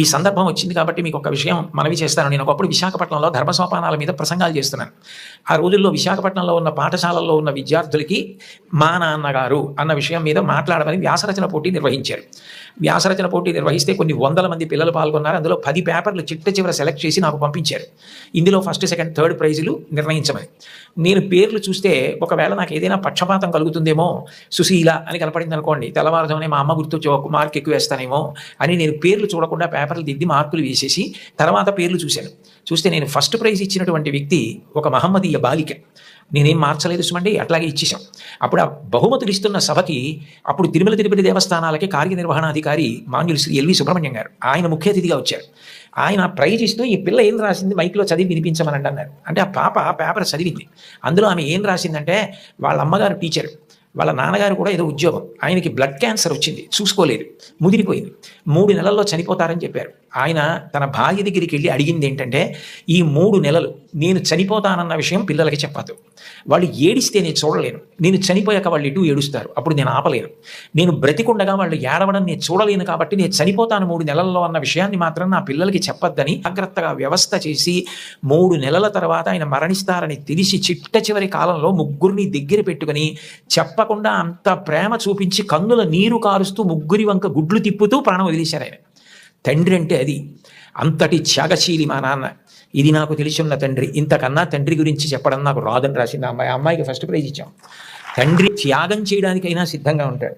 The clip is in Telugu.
ఈ సందర్భం వచ్చింది కాబట్టి మీకు ఒక విషయం మనవి చేస్తాను. నేను ఒకప్పుడు విశాఖపట్నంలో ధర్మసోపానాల మీద ప్రసంగాలు చేస్తున్నాను. ఆ రోజుల్లో విశాఖపట్నంలో ఉన్న పాఠశాలల్లో ఉన్న విద్యార్థులకి మా నాన్నగారు అన్న విషయం మీద మాట్లాడమని వ్యాసరచన పోటీ నిర్వహించారు. వ్యాసరచన పోటీ నిర్వహిస్తే కొన్ని వందల మంది పిల్లలు పాల్గొన్నారు. అందులో 10 పేపర్లు చిట్ట చివర సెలెక్ట్ చేసి నాకు పంపించారు. ఇందులో ఫస్ట్, సెకండ్, థర్డ్ ప్రైజులు నిర్ణయించమని. నేను పేర్లు చూస్తే ఒకవేళ నాకు ఏదైనా పక్షపాతం కలుగుతుందేమో, సుశీల అని కనపడింది అనుకోండి, తెల్లవారుజామునే మా అమ్మ గుర్తొచ్చి ఒక మార్క్ ఎక్కువ వేస్తానేమో అని నేను పేర్లు చూడకుండా పేపర్లు దిద్ది మార్కులు వేసేసి తర్వాత పేర్లు చూశాను. చూస్తే నేను ఫస్ట్ ప్రైజ్ ఇచ్చినటువంటి వ్యక్తి ఒక మహమ్మదీయ బాలిక. నేనేం మార్చలేదు సుమండి, అట్లాగే ఇచ్చేసాం. అప్పుడు ఆ బహుమతులు ఇస్తున్న సభకి అప్పుడు తిరుమల తిరుపతి దేవస్థానాలకి కార్యనిర్వహణాధికారి మాన్యులు శ్రీ ఎల్వి సుబ్రహ్మణ్యం గారు ఆయన ముఖ్య అతిథిగా వచ్చారు. ఆయన ప్రైజ్ ఇస్తూ ఈ పిల్ల ఏం రాసింది మైక్లో చదివి వినిపించమని అన్నారు. అంటే ఆ పాప పేపర్ చదివింది. అందులో ఆమె ఏం రాసిందంటే వాళ్ళ అమ్మగారు టీచరు, వాళ్ళ నాన్నగారు కూడా ఏదో ఉద్యోగం, ఆయనకి బ్లడ్ క్యాన్సర్ వచ్చింది, చూసుకోలేదు, ముదిరిపోయింది, 3 నెలల్లో చనిపోతారని చెప్పారు. ఆయన తన భార్య దగ్గరికి వెళ్ళి అడిగింది ఏంటంటే, ఈ 3 నెలలు నేను చనిపోతానన్న విషయం పిల్లలకి చెప్పద్దు, వాళ్ళు ఏడిస్తే నేను చూడలేను, నేను చనిపోయాక వాళ్ళు ఇటు ఏడుస్తారు, అప్పుడు నేను ఆపలేను, నేను బ్రతికుండగా వాళ్ళు ఏడవడం నేను చూడలేను, కాబట్టి నేను చనిపోతాను 3 నెలల్లో అన్న విషయాన్ని మాత్రం నా పిల్లలకి చెప్పొద్దని జాగ్రత్తగా వ్యవస్థ చేసి 3 నెలల తర్వాత ఆయన మరణిస్తారని తెలిసి చిట్ట చివరి కాలంలో ముగ్గురిని దగ్గర పెట్టుకుని చెప్పకుండా అంత ప్రేమ చూపించి కన్నుల నీరు కారుస్తూ ముగ్గురి వంక గుడ్లు తిప్పుతూ ప్రాణం వదిలేశారు ఆయన. తండ్రి అంటే అది, అంతటి త్యాగశీలి మా నాన్న. ఇది నాకు తెలిసి ఉన్న తండ్రి. ఇంతకన్నా తండ్రి గురించి చెప్పడం నాకు రాదని రాసింది అమ్మాయి. అమ్మాయికి ఫస్ట్ ప్రైజ్ ఇచ్చాం. తండ్రి త్యాగం చేయడానికైనా సిద్ధంగా ఉంటాడు.